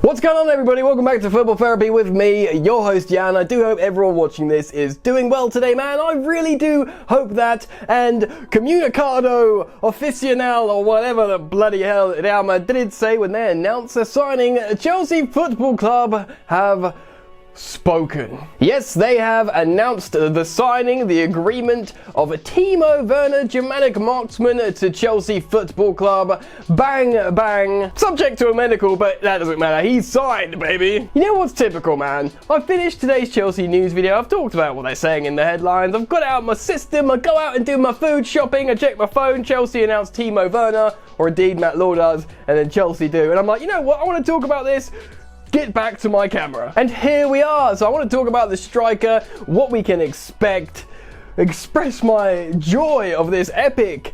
What's going on, everybody? Welcome back to Football Therapy with me, your host Jan. I do hope everyone watching this is doing well today, man. I really do hope that. And Comunicado Oficial, or whatever the bloody hell Real Madrid say when they announce a signing, Chelsea Football Club have spoken. Yes, they have announced the signing, the agreement of Timo Werner, Germanic marksman, to Chelsea Football Club. Bang, bang. Subject to a medical, but that doesn't matter. He's signed, baby. You know what's typical, man? I finished today's Chelsea news video. I've talked about what they're saying in the headlines. I've got it out of my system. I go out and do my food shopping. I check my phone. Chelsea announced Timo Werner, or indeed Matt Law does, and then Chelsea do. And I'm like, you know what? I want to talk about this. Get back to my camera. And here we are. So I want to talk about the striker, what we can expect, express my joy of this epic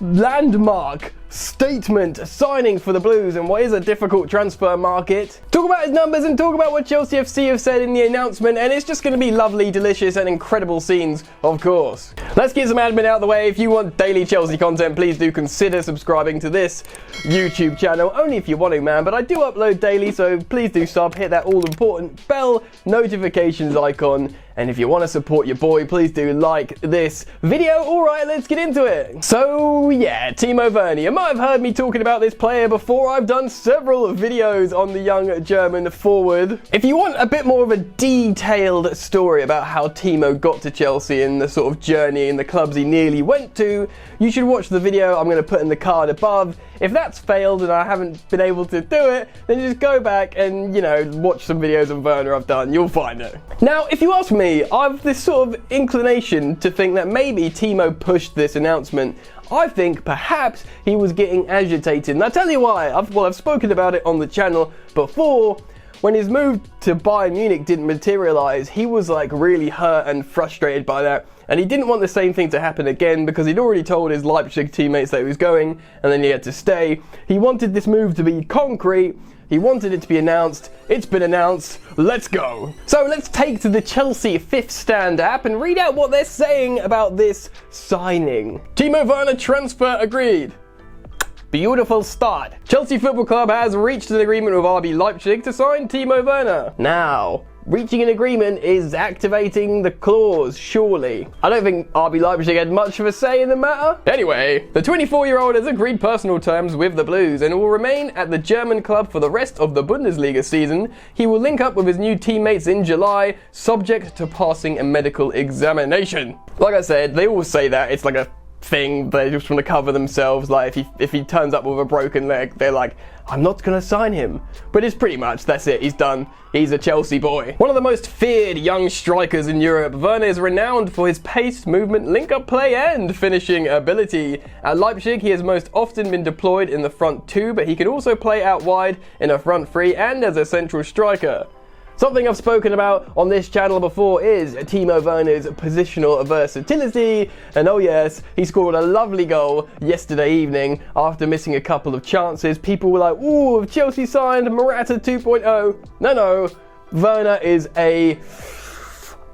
landmark statement signing for the Blues in what is a difficult transfer market. Talk about his numbers and talk about what Chelsea FC have said in the announcement, and it's just going to be lovely, delicious and incredible scenes, of course. Let's get some admin out of the way. If you want daily Chelsea content, please do consider subscribing to this YouTube channel, only if you want to, man, but I do upload daily, so please do sub, hit that all important bell notifications icon, and if you want to support your boy, please do like this video. Alright, let's get into it. So yeah, Timo Werner. You might have heard me talking about this player before. I've done several videos on the young German forward. If you want a bit more of a detailed story about how Timo got to Chelsea and the sort of journey and the clubs he nearly went to, you should watch the video I'm going to put in the card above. If that's failed and I haven't been able to do it, then just go back and, you know, watch some videos of Werner I've done. You'll find it. Now, if you ask me, I've this sort of inclination to think that maybe Timo pushed this announcement. I think perhaps he was getting agitated. And I'll tell you why. I've spoken about it on the channel before. When his move to Bayern Munich didn't materialise, he was like really hurt and frustrated by that. And he didn't want the same thing to happen again because he'd already told his Leipzig teammates that he was going and then he had to stay. He wanted this move to be concrete. He wanted it to be announced. It's been announced. Let's go. So let's take to the Chelsea Fifth Stand app and read out what they're saying about this signing. Timo Werner transfer agreed. Beautiful start. Chelsea Football Club has reached an agreement with RB Leipzig to sign Timo Werner. Now, reaching an agreement is activating the clause, surely. I don't think RB Leipzig had much of a say in the matter. Anyway, the 24-year-old has agreed personal terms with the Blues and will remain at the German club for the rest of the Bundesliga season. He will link up with his new teammates in July, subject to passing a medical examination. Like I said, they always say that. It's like a thing. They just want to cover themselves. Like if he turns up with a broken leg, they're like, I'm not gonna sign him. But it's pretty much, that's it, he's done. He's a Chelsea boy. One of the most feared young strikers in Europe, Werner is renowned for his pace, movement, link-up play and finishing ability. At Leipzig, he has most often been deployed in the front two, but he can also play out wide in a front three and as a central striker. Something I've spoken about on this channel before is Timo Werner's positional versatility, and oh yes, he scored a lovely goal yesterday evening after missing a couple of chances. People were like, ooh, Chelsea signed Morata 2.0. No, Werner is a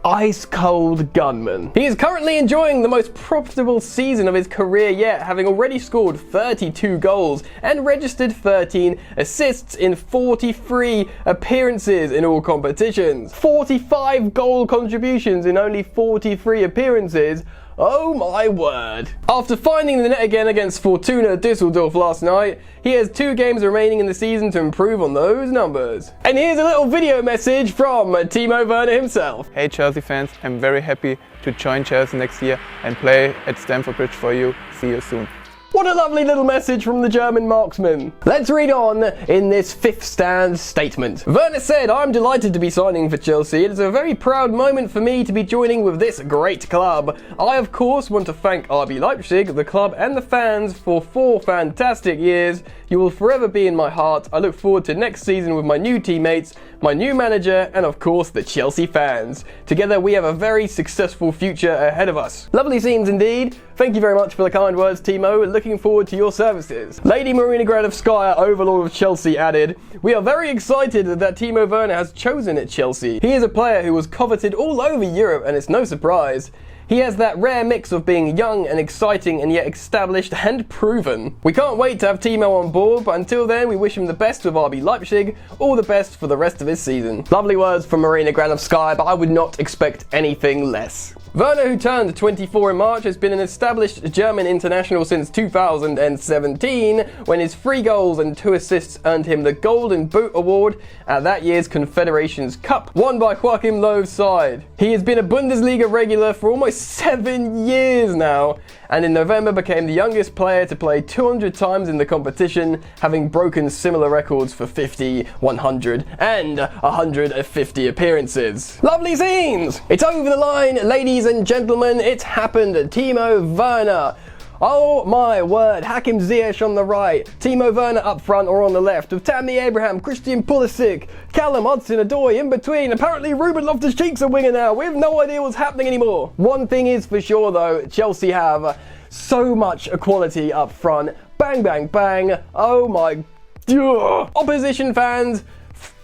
ice-cold gunman. He is currently enjoying the most profitable season of his career yet, having already scored 32 goals and registered 13 assists in 43 appearances in all competitions. 45 goal contributions in only 43 appearances. Oh my word. After finding the net again against Fortuna Düsseldorf last night, he has 2 games remaining in the season to improve on those numbers. And here's a little video message from Timo Werner himself. Hey Chelsea fans, I'm very happy to join Chelsea next year and play at Stamford Bridge for you. See you soon. What a lovely little message from the German marksman. Let's read on in this Fifth Stand statement. Werner said, I'm delighted to be signing for Chelsea. It is a very proud moment for me to be joining with this great club. I, of course, want to thank RB Leipzig, the club and the fans for 4 fantastic years. You will forever be in my heart. I look forward to next season with my new teammates, my new manager, and of course the Chelsea fans. Together we have a very successful future ahead of us. Lovely scenes indeed. Thank you very much for the kind words, Timo. Looking forward to your services. Lady Marina Gradovskaya, Overlord of Chelsea, added, we are very excited that Timo Werner has chosen at Chelsea. He is a player who was coveted all over Europe and it's no surprise. He has that rare mix of being young and exciting and yet established and proven. We can't wait to have Timo on board, but until then we wish him the best with RB Leipzig, all the best for the rest of his season. Lovely words from Marina Granovskaya, but I would not expect anything less. Werner, who turned 24 in March, has been an established German international since 2017, when his 3 goals and 2 assists earned him the Golden Boot Award at that year's Confederations Cup, won by Joachim Löw's side. He has been a Bundesliga regular for almost 7 years now, and in November became the youngest player to play 200 times in the competition, having broken similar records for 50, 100 and 150 appearances. Lovely scenes! It's over the line, ladies and gentlemen, it's happened. Timo Werner. Oh my word, Hakim Ziyech on the right, Timo Werner up front or on the left, with Tammy Abraham, Christian Pulisic, Callum, Hudson-Odoi in between. Apparently Ruben Loftus-Cheek's a winger now. We have no idea what's happening anymore. One thing is for sure though, Chelsea have so much quality up front. Bang, bang, bang. Oh my... Ugh. Opposition fans,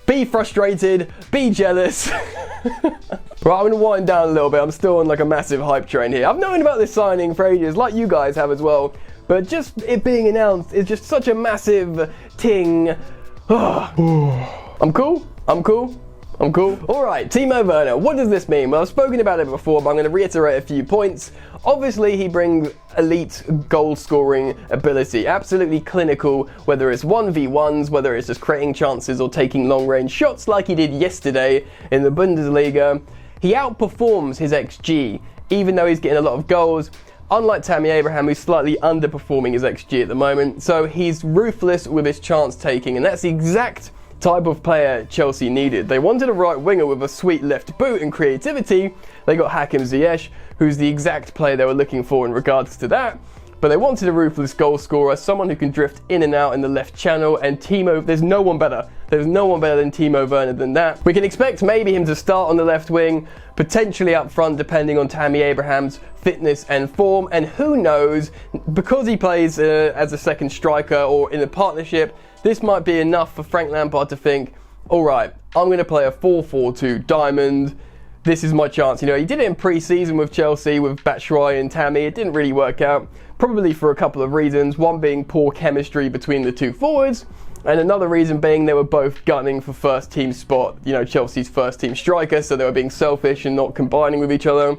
be frustrated, be jealous. Right, I'm going to wind down a little bit. I'm still on like a massive hype train here. I've known about this signing for ages, like you guys have as well. But just it being announced is just such a massive ting. I'm cool. Alright, Timo Werner, what does this mean? Well, I've spoken about it before, but I'm going to reiterate a few points. Obviously, he brings elite goal-scoring ability, absolutely clinical, whether it's 1v1s, whether it's just creating chances or taking long-range shots like he did yesterday in the Bundesliga. He outperforms his XG, even though he's getting a lot of goals, unlike Tammy Abraham, who's slightly underperforming his XG at the moment. So he's ruthless with his chance-taking, and that's the exact type of player Chelsea needed. They wanted a right winger with a sweet left boot and creativity. They got Hakim Ziyech, who's the exact player they were looking for in regards to that. But they wanted a ruthless goal scorer, someone who can drift in and out in the left channel, and Timo, there's no one better. There's no one better than Timo Werner than that. We can expect maybe him to start on the left wing, potentially up front depending on Tammy Abraham's fitness and form, and who knows, because he plays as a second striker or in a partnership, this might be enough for Frank Lampard to think, alright, I'm going to play a 4-4-2 diamond. This is my chance. You know, he did it in pre-season with Chelsea, with Batshuayi and Tammy. It didn't really work out, probably for a couple of reasons. One being poor chemistry between the two forwards, and another reason being they were both gunning for first team spot, you know, Chelsea's first team striker, so they were being selfish and not combining with each other.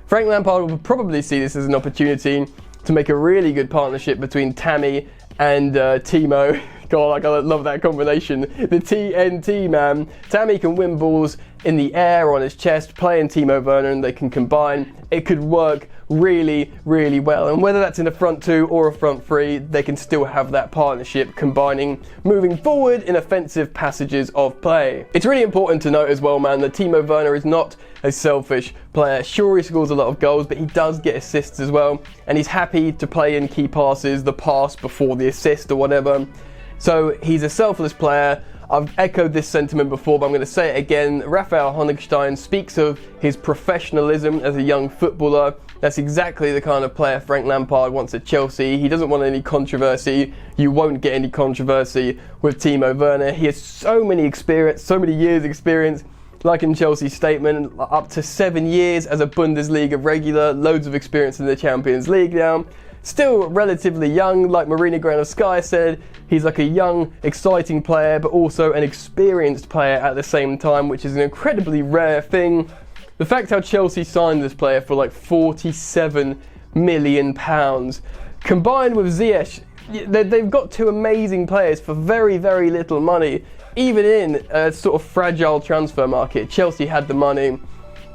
Frank Lampard would probably see this as an opportunity to make a really good partnership between Tammy and Timo. God, like, I love that combination. The TNT, man. Tammy can win balls in the air or on his chest, playing Timo Werner, and they can combine. It could work really, really well. And whether that's in a front two or a front three, they can still have that partnership combining, moving forward in offensive passages of play. It's really important to note as well, man, that Timo Werner is not a selfish player. Sure, he scores a lot of goals, but he does get assists as well. And he's happy to play in key passes, the pass before the assist or whatever. So he's a selfless player. I've echoed this sentiment before, but I'm going to say it again. Raphael Honigstein speaks of his professionalism as a young footballer. That's exactly the kind of player Frank Lampard wants at Chelsea. He doesn't want any controversy. You won't get any controversy with Timo Werner. He has so many years experience. Like in Chelsea's statement, up to 7 years as a Bundesliga regular, loads of experience in the Champions League now. Still relatively young, like Marina Granovskaya said, he's like a young, exciting player, but also an experienced player at the same time, which is an incredibly rare thing. The fact how Chelsea signed this player for like £47 million, combined with Ziyech, they've got two amazing players for very, very little money. Even in a sort of fragile transfer market, Chelsea had the money.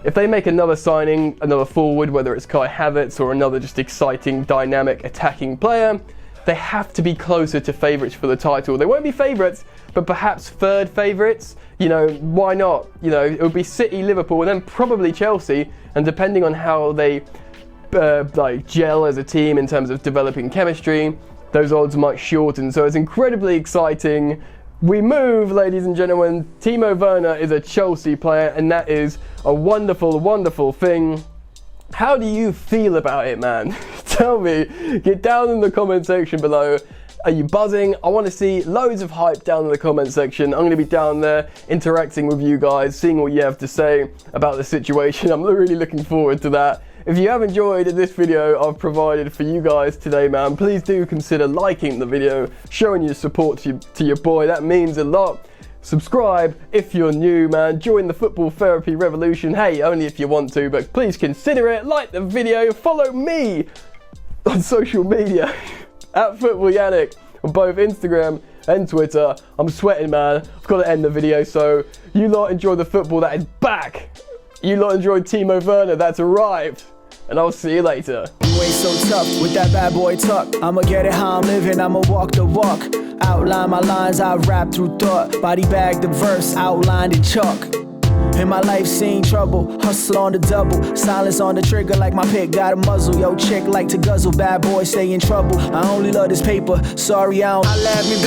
If they make another signing, another forward, whether it's Kai Havertz or another just exciting, dynamic, attacking player, they have to be closer to favourites for the title. They won't be favourites, but perhaps third favourites. You know, why not? You know, it would be City, Liverpool, and then probably Chelsea. And depending on how they like gel as a team in terms of developing chemistry, those odds might shorten. So it's incredibly exciting. We move, ladies and gentlemen. Timo Werner is a Chelsea player, and that is a wonderful, wonderful thing. How do you feel about it, man? Tell me. Get down in the comment section below. Are you buzzing? I want to see loads of hype down in the comment section. I'm going to be down there interacting with you guys, seeing what you have to say about the situation. I'm really looking forward to that. if you have enjoyed this video I've provided for you guys today, man, please do consider liking the video, showing your support to your boy. That means a lot. Subscribe if you're new, man. Join the football therapy revolution. Hey, only if you want to, but please consider it. Like the video. Follow me on social media at Football Yannick on both Instagram and Twitter. I'm sweating, man. I've got to end the video. So you lot enjoy the football that is back. You lot enjoy Timo Werner that's arrived. And I'll see you later. You ain't so tough with that bad boy tuck. I'ma get it how I'm living, I'ma walk the walk. Outline my lines, I rap through thought. Body bag the verse, outlined in chalk. In my life seen trouble, hustle on the double. Silence on the trigger like my pick got a muzzle. Yo, chick like to guzzle, bad boy stay in trouble. I only love this paper, sorry I don't. I laugh me, baby.